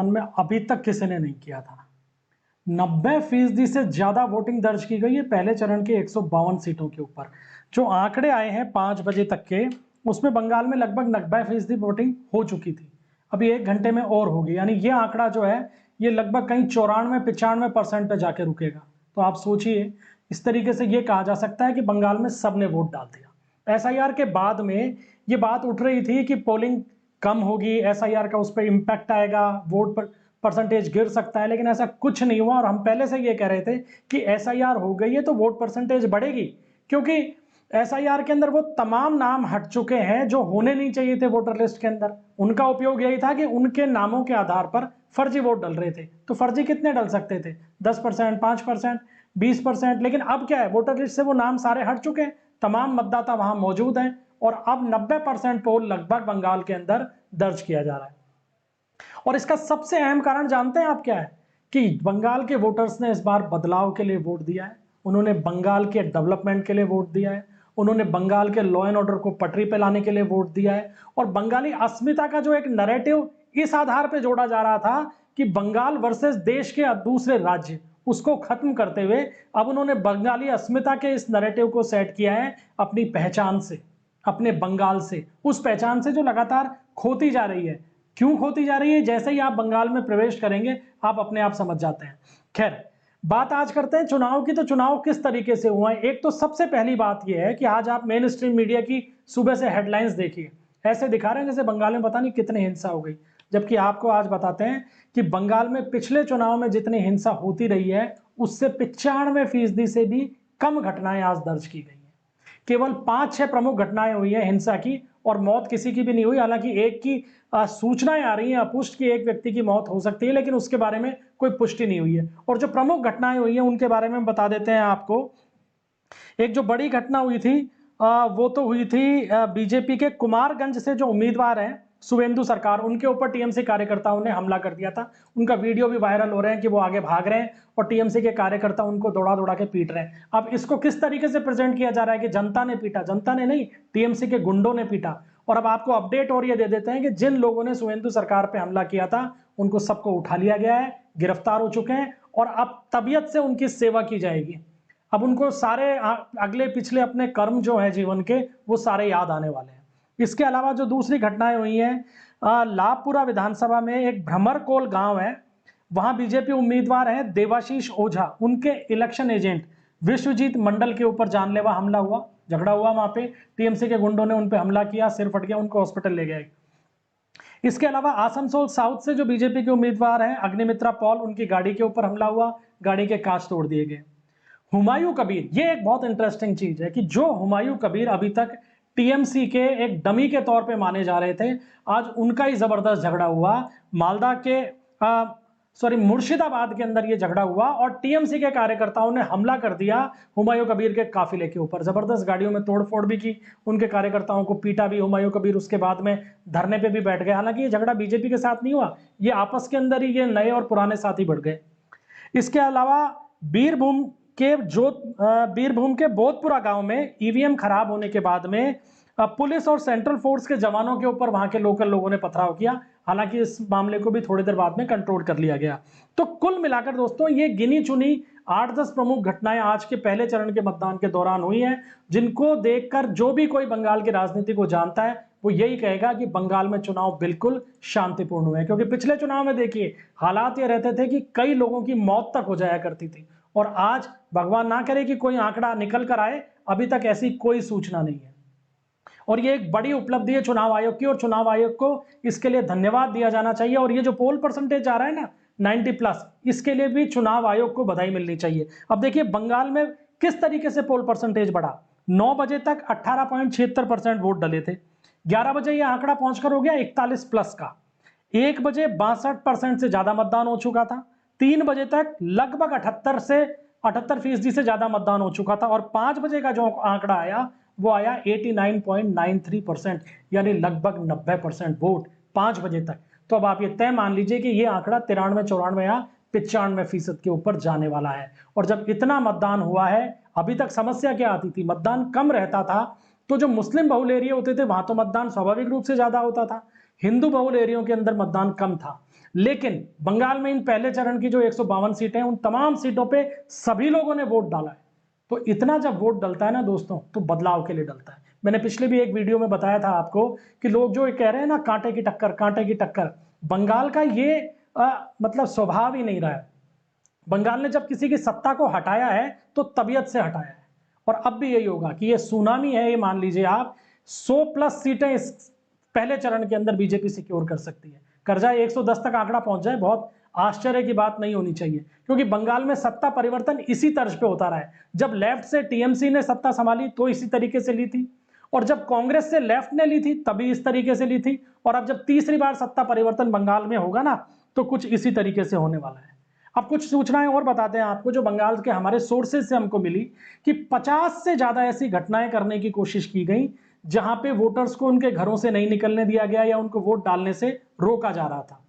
में अभी तक किसी ने नहीं किया था। 90% से ज्यादा वोटिंग दर्ज की गई है पहले चरण के 152 सीटों के ऊपर। जो आंकड़े आए हैं 5 बजे तक के, उसमें बंगाल में लगभग 90% वोटिंग हो चुकी थी। अभी 1 घंटे में और होगी, यानी ये आंकड़ा जो है ये लगभग कहीं 94-95% पे जाके रुकेगा। तो आप सोचिए, इस तरीके से ये कहा जा सकता है कि बंगाल में सबने वोट डाल दिया। एसआईआर के बाद में ये बात उठ रही थी कि पोलिंग कम होगी, एसआईआर का उस पर इम्पैक्ट आएगा, वोट पर परसेंटेज गिर सकता है, लेकिन ऐसा कुछ नहीं हुआ। और हम पहले से ये कह रहे थे कि एसआईआर हो गई है तो वोट परसेंटेज बढ़ेगी, क्योंकि एसआईआर के अंदर वो तमाम नाम हट चुके हैं जो होने नहीं चाहिए थे वोटर लिस्ट के अंदर। उनका उपयोग यही था कि उनके नामों के आधार पर फर्जी वोट डल रहे थे। तो फर्जी कितने डल सकते थे? 10%, 5%, 20%। लेकिन अब क्या है, वोटर लिस्ट से वो नाम सारे हट चुके हैं, तमाम मतदाता वहां मौजूद हैं और अब 90% पोल लगभग बंगाल के अंदर दर्ज किया जा रहा है। और इसका सबसे अहम कारण जानते हैं आप क्या है? कि बंगाल के वोटर्स ने इस बार बदलाव के लिए वोट दिया है, उन्होंने बंगाल के डेवलपमेंट के लिए वोट दिया है, उन्होंने बंगाल के लॉ एंड ऑर्डर को पटरी पे लाने के लिए वोट दिया है। और बंगाली अस्मिता का जो एक नैरेटिव इस आधार पे जोड़ा जा रहा था कि बंगाल वर्सेस देश के दूसरे राज्य, उसको खत्म करते हुए अब उन्होंने बंगाली अस्मिता के इस नैरेटिव को सेट किया है अपनी पहचान से, अपने बंगाल से, उस पहचान से जो लगातार खोती जा रही है। क्यों खोती जा रही है? जैसे ही आप बंगाल में प्रवेश करेंगे आप अपने आप समझ जाते हैं। खैर, बात आज करते हैं चुनाव की। तो चुनाव किस तरीके से हुआ है? एक तो सबसे पहली बात यह है कि आज आप मेन स्ट्रीम मीडिया की सुबह से हेडलाइंस देखिए, ऐसे दिखा रहे हैं जैसे बंगाल में पता नहीं कितनी हिंसा हो गई। जबकि आपको आज बताते हैं कि बंगाल में पिछले चुनाव में जितनी हिंसा होती रही है उससे 95% से भी कम घटनाएं आज दर्ज की गई हैं। केवल 5-6 प्रमुख घटनाएं हुई हैं हिंसा की, और मौत किसी की भी नहीं हुई। हालांकि एक की सूचनाएं आ रही हैं अपुष्ट की एक व्यक्ति की मौत हो सकती है, लेकिन उसके बारे में कोई पुष्टि नहीं हुई है। और जो प्रमुख घटनाएं हुई हैं उनके बारे में बता देते हैं आपको। एक जो बड़ी घटना हुई थी वो तो हुई थी बीजेपी के कुमारगंज से जो उम्मीदवार हैं शुभेंदु सरकार, उनके ऊपर टीएमसी कार्यकर्ताओं ने हमला कर दिया था। उनका वीडियो भी वायरल हो रहे हैं कि वो आगे भाग रहे हैं और टीएमसी के कार्यकर्ता उनको दौड़ा दौड़ा के पीट रहे हैं। अब इसको किस तरीके से प्रेजेंट किया जा रहा है कि जनता ने पीटा? जनता ने नहीं, टीएमसी के गुंडों ने पीटा। और अब आपको अपडेट और ये दे देते हैं कि जिन लोगों ने शुभेंदु सरकार पे हमला किया था उनको सबको उठा लिया गया है, गिरफ्तार हो चुके हैं और अब तबीयत से उनकी सेवा की जाएगी। अब उनको सारे अगले पिछले अपने कर्म जो है जीवन के वो सारे याद आने वाले हैं। इसके अलावा जो दूसरी घटनाएं हुई हैं, लाभपुरा विधानसभा में एक भ्रमरकोल गांव है, वहां बीजेपी उम्मीदवार हैं देवाशीष ओझा, उनके इलेक्शन एजेंट विश्वजीत मंडल के ऊपर जानलेवा हमला हुआ, झगड़ा हुआ वहां पे। टीएमसी के गुंडों ने उन पे हमला किया, सिर फट गया, उनको हॉस्पिटल ले गए। इसके अलावा आसनसोल साउथ से जो बीजेपी के उम्मीदवार हैं अग्निमित्रा पॉल, उनकी गाड़ी के ऊपर हमला हुआ, गाड़ी के कांच तोड़ दिए गए। हुमायूं कबीर, ये एक बहुत इंटरेस्टिंग चीज है कि जो हुमायूं कबीर अभी तक टीएमसी के एक डमी के तौर पे माने जा रहे थे, आज उनका ही जबरदस्त झगड़ा हुआ। मालदा के मुर्शिदाबाद के अंदर ये झगड़ा हुआ और टीएमसी के कार्यकर्ताओं ने हमला कर दिया हुमायूं कबीर के काफिले के ऊपर। जबरदस्त गाड़ियों में तोड़फोड़ भी की, उनके कार्यकर्ताओं को पीटा भी। हुमायूं कबीर उसके बाद में धरने पे भी बैठ गए। हालांकि ये झगड़ा बीजेपी के साथ नहीं हुआ, ये आपस के अंदर ही ये नए और पुराने साथी बढ़ गए। इसके अलावा बीरभूम बीरभूम के बोधपुरा गांव में ईवीएम खराब होने के बाद में पुलिस और सेंट्रल फोर्स के जवानों के ऊपर वहां के लोकल लोगों ने पथराव किया। हालांकि इस मामले को भी थोड़ी देर बाद में कंट्रोल कर लिया गया। तो कुल मिलाकर दोस्तों ये गिनी चुनी 8-10 प्रमुख घटनाएं आज के पहले चरण के मतदान के दौरान हुई हैं, जिनको देखकर जो भी कोई बंगाल की राजनीति को जानता है वो यही कहेगा कि बंगाल में चुनाव बिल्कुल शांतिपूर्ण हुए। क्योंकि पिछले चुनाव में देखिए हालात ये रहते थे कि कई लोगों की मौत तक हो जाया करती थी, और आज भगवान ना करे कि कोई आंकड़ा निकल कर आए, अभी तक ऐसी कोई सूचना नहीं है। और ये एक बड़ी उपलब्धि है चुनाव आयोग की, और चुनाव आयोग को इसके लिए धन्यवाद दिया जाना चाहिए। और ये जो पोल परसेंटेज आ रहा है ना 90+, इसके लिए भी चुनाव आयोग को बधाई मिलनी चाहिए। अब देखिए बंगाल में किस तरीके से पोल परसेंटेज बढ़ा। 9 बजे तक 18.76% वोट डले थे, 11 बजे ये आंकड़ा पहुंचकर हो गया 41+ का, 1 बजे 62% से ज्यादा मतदान हो चुका था, 3 बजे तक लगभग 78% से ज्यादा मतदान हो चुका था, और 5 बजे का जो आंकड़ा आया वो आया 89.93%, यानी लगभग 90% वोट 5 बजे तक। तो अब आप ये तय मान लीजिए कि ये आंकड़ा 93, 94 या 95% के ऊपर जाने वाला है। और जब इतना मतदान हुआ है, अभी तक समस्या क्या आती थी, मतदान कम रहता था तो जो मुस्लिम बहुल एरिया होते थे वहां तो मतदान स्वाभाविक रूप से ज्यादा होता था, हिंदू बहुल एरियो के अंदर मतदान कम था। लेकिन बंगाल में इन पहले चरण की जो 152 सीटें हैं, उन तमाम सीटों पे सभी लोगों ने वोट डाला है। तो इतना जब वोट डलता है ना दोस्तों, तो बदलाव के लिए डलता है। मैंने पिछले भी एक वीडियो में बताया था आपको कि लोग जो कह रहे हैं ना कांटे की टक्कर, कांटे की टक्कर, बंगाल का ये मतलब स्वभाव ही नहीं रहा है। बंगाल ने जब किसी की सत्ता को हटाया है तो तबीयत से हटाया है, और अब भी यही होगा कि ये सुनामी है। ये मान लीजिए आप 100+ सीटें इस पहले चरण के अंदर बीजेपी सिक्योर कर सकती है। कर जाए 110 तक आंकड़ा पहुंच जाए, बहुत आश्चर्य की बात नहीं होनी चाहिए, क्योंकि बंगाल में सत्ता परिवर्तन इसी तर्ज पे होता रहा है। जब लेफ्ट से टीएमसी ने सत्ता संभाली तो इसी तरीके से ली थी, और जब कांग्रेस से लेफ्ट ने ली थी तभी इस तरीके से ली थी, और अब जब तीसरी बार सत्ता परिवर्तन बंगाल में होगा ना, तो कुछ इसी तरीके से होने वाला है। अब कुछ सूचनाएं और बताते हैं आपको जो बंगाल के हमारे सोर्सेज से हमको मिली, कि 50 से ज्यादा ऐसी घटनाएं करने की कोशिश की गई जहां पे वोटर्स को उनके घरों से नहीं निकलने दिया गया या उनको वोट डालने से रोका जा रहा था।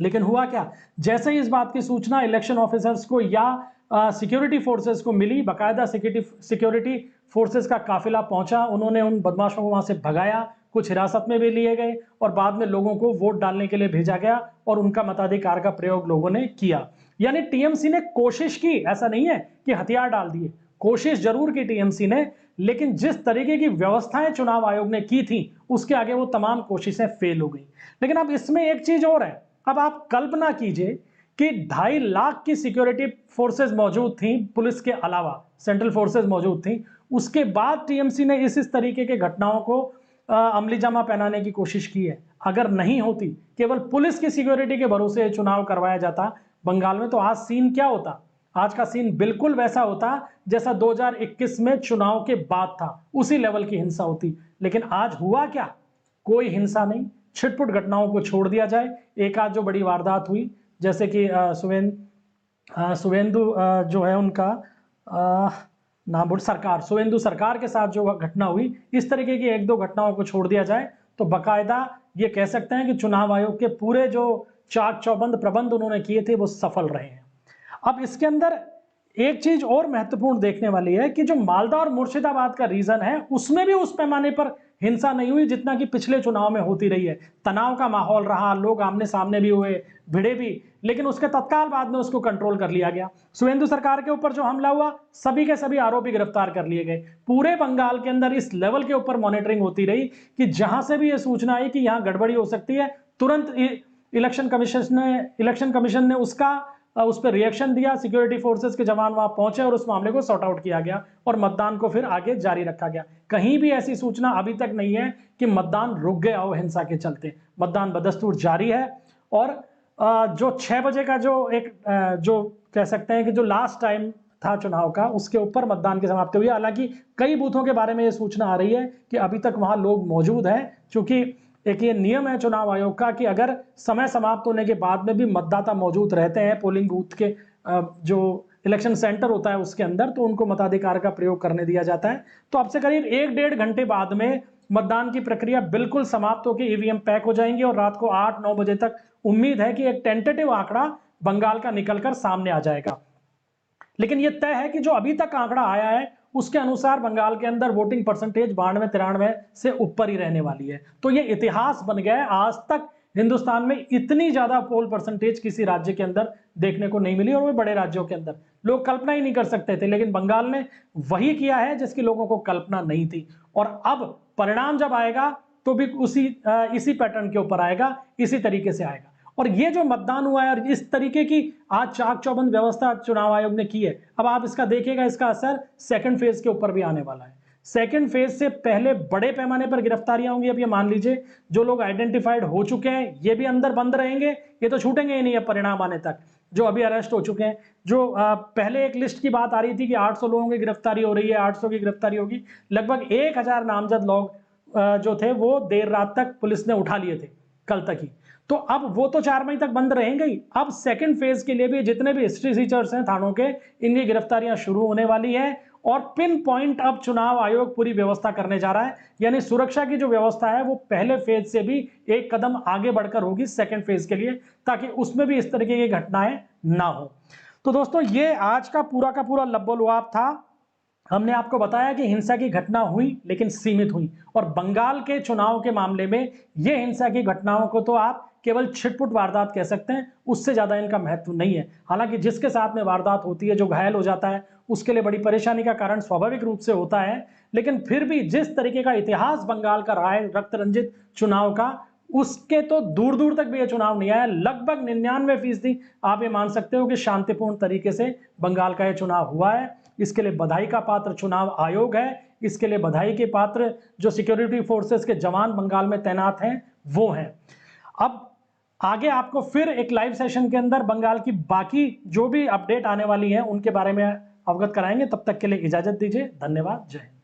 लेकिन हुआ क्या, जैसे ही इस बात की सूचना इलेक्शन ऑफिसर्स को या सिक्योरिटी फोर्सेस को मिली, बाकायदा सिक्योरिटी फोर्सेस का काफिला पहुंचा, उन्होंने उन बदमाशों को वहां से भगाया, कुछ हिरासत में भी लिए गए और बाद में लोगों को वोट डालने के लिए भेजा गया और उनका मताधिकार का प्रयोग लोगों ने किया। यानी टीएमसी ने कोशिश की, ऐसा नहीं है कि हथियार डाल दिए, कोशिश जरूर की टीएमसी ने, लेकिन जिस तरीके की व्यवस्थाएं चुनाव आयोग ने की थी उसके आगे वो तमाम कोशिशें फेल हो गई। लेकिन अब इसमें एक चीज और है, अब आप कल्पना कीजिए कि 2.5 लाख की सिक्योरिटी फोर्सेस मौजूद थी, पुलिस के अलावा सेंट्रल फोर्सेस मौजूद थी, उसके बाद टीएमसी ने इस तरीके के घटनाओं को अमली जामा पहनाने की कोशिश की है। अगर नहीं होती, केवल पुलिस की सिक्योरिटी के भरोसे चुनाव करवाया जाता बंगाल में, तो आज सीन क्या होता? आज का सीन बिल्कुल वैसा होता जैसा 2021 में चुनाव के बाद था, उसी लेवल की हिंसा होती। लेकिन आज हुआ क्या? कोई हिंसा नहीं, छिटपुट घटनाओं को छोड़ दिया जाए। एक आध जो बड़ी वारदात हुई, जैसे कि सुवेंदु जो है उनका नाम बोल सरकार, सुवेंदु सरकार के साथ जो घटना हुई, इस तरीके की एक दो घटनाओं को छोड़ दिया जाए तो बकायदा ये कह सकते हैं कि चुनाव आयोग के पूरे जो चाक चौबंद प्रबंध उन्होंने किए थे वो सफल रहे हैं। अब इसके अंदर एक चीज और महत्वपूर्ण देखने वाली है कि जो मालदा और मुर्शिदाबाद का रीजन है उसमें भी उस पैमाने पर हिंसा नहीं हुई जितना कि पिछले चुनाव में होती रही है। तनाव का माहौल रहा, लोग आमने सामने भी हुए, भिड़े भी, लेकिन उसके तत्काल बाद में उसको कंट्रोल कर लिया गया। सुवेंदु सरकार के ऊपर जो हमला हुआ, सभी के सभी आरोपी गिरफ्तार कर लिए गए। पूरे बंगाल के अंदर इस लेवल के ऊपर मॉनिटरिंग होती रही कि जहां से भी यह सूचना आई कि यहां गड़बड़ी हो सकती है, तुरंत इलेक्शन कमीशन ने उस पर रिएक्शन दिया, सिक्योरिटी फोर्सेस के जवान वहां पहुंचे और उस मामले को सॉर्ट आउट किया गया और मतदान को फिर आगे जारी रखा गया। कहीं भी ऐसी सूचना अभी तक नहीं है कि मतदान रुक गया हो हिंसा के चलते। मतदान बदस्तूर जारी है और जो 6 बजे का जो कह सकते हैं कि जो लास्ट टाइम था चुनाव का, उसके ऊपर मतदान की समाप्ति हुई है। हालांकि कई बूथों के बारे में यह सूचना आ रही है कि अभी तक वहां लोग मौजूद हैं, क्योंकि एक ये नियम है चुनाव आयोग का कि अगर समय समाप्त होने के बाद में भी मतदाता मौजूद रहते हैं पोलिंग बूथ के जो इलेक्शन सेंटर होता है उसके अंदर, तो उनको मताधिकार का प्रयोग करने दिया जाता है। तो अब से करीब 1-1.5 घंटे बाद में मतदान की प्रक्रिया बिल्कुल समाप्त होकर ईवीएम पैक हो जाएंगे और रात को 8-9 बजे तक उम्मीद है कि एक टेंटेटिव आंकड़ा बंगाल का निकलकर सामने आ जाएगा। लेकिन यह तय है कि जो अभी तक आंकड़ा आया है उसके अनुसार बंगाल के अंदर वोटिंग परसेंटेज 92-93 से ऊपर ही रहने वाली है। तो यह इतिहास बन गया है। आज तक हिंदुस्तान में इतनी ज्यादा पोल परसेंटेज किसी राज्य के अंदर देखने को नहीं मिली, और वो बड़े राज्यों के अंदर लोग कल्पना ही नहीं कर सकते थे। लेकिन बंगाल ने वही किया है जिसकी लोगों को कल्पना नहीं थी, और अब परिणाम जब आएगा तो भी इसी पैटर्न के ऊपर आएगा, इसी तरीके से आएगा। और ये जो मतदान हुआ है और इस तरीके की आज चाक चौबंद व्यवस्था चुनाव आयोग ने की है, अब आप इसका देखिएगा, इसका असर सेकंड फेज के ऊपर भी आने वाला है। सेकंड फेज से पहले बड़े पैमाने पर गिरफ्तारियां होंगी। अब ये मान लीजिए जो लोग आइडेंटिफाइड हो चुके हैं ये भी अंदर बंद रहेंगे, ये तो छूटेंगे ही नहीं है परिणाम आने तक। जो अभी अरेस्ट हो चुके हैं, जो पहले एक लिस्ट की बात आ रही थी कि 800 लोगों की गिरफ्तारी हो रही है, 800 की गिरफ्तारी होगी, लगभग 1000 नामजद लोग जो थे वो देर रात तक पुलिस ने उठा लिए थे, कल तक ही। तो अब वो तो 4 मई तक बंद रहेंगे ही। अब सेकंड फेज के लिए भी जितने भी हिस्ट्री सीचर्स हैं थानों के, इनकी गिरफ्तारियां शुरू होने वाली है और पिन पॉइंट अब चुनाव आयोग पूरी व्यवस्था करने जा रहा है। यानी सुरक्षा की जो व्यवस्था है वो पहले फेज से भी एक कदम आगे बढ़कर होगी सेकंड फेज के लिए, ताकि उसमें भी इस तरीके की घटनाएं ना हो। तो दोस्तों ये आज का पूरा लब्बो लुआब था हमने आपको बताया कि हिंसा की घटना हुई लेकिन सीमित हुई, और बंगाल के चुनाव के मामले में ये हिंसा की घटनाओं को तो आप केवल छिटपुट वारदात कह सकते हैं, उससे ज्यादा इनका महत्व नहीं है। हालांकि जिसके साथ में वारदात होती है, जो घायल हो जाता है, उसके लिए बड़ी परेशानी का कारण स्वाभाविक रूप से होता है। लेकिन फिर भी जिस तरीके का इतिहास बंगाल का रहा है रक्त रंजित चुनाव का, उसके तो दूर दूर तक भी ये चुनाव नहीं आया। लगभग 99% आप ये मान सकते हो कि शांतिपूर्ण तरीके से बंगाल का ये चुनाव हुआ है। इसके लिए बधाई का पात्र चुनाव आयोग है, इसके लिए बधाई के पात्र जो सिक्योरिटी फोर्सेस के जवान बंगाल में तैनात हैं वो हैं। अब आगे आपको फिर एक लाइव सेशन के अंदर बंगाल की बाकी जो भी अपडेट आने वाली है उनके बारे में अवगत कराएंगे। तब तक के लिए इजाजत दीजिए। धन्यवाद। जय हिंद।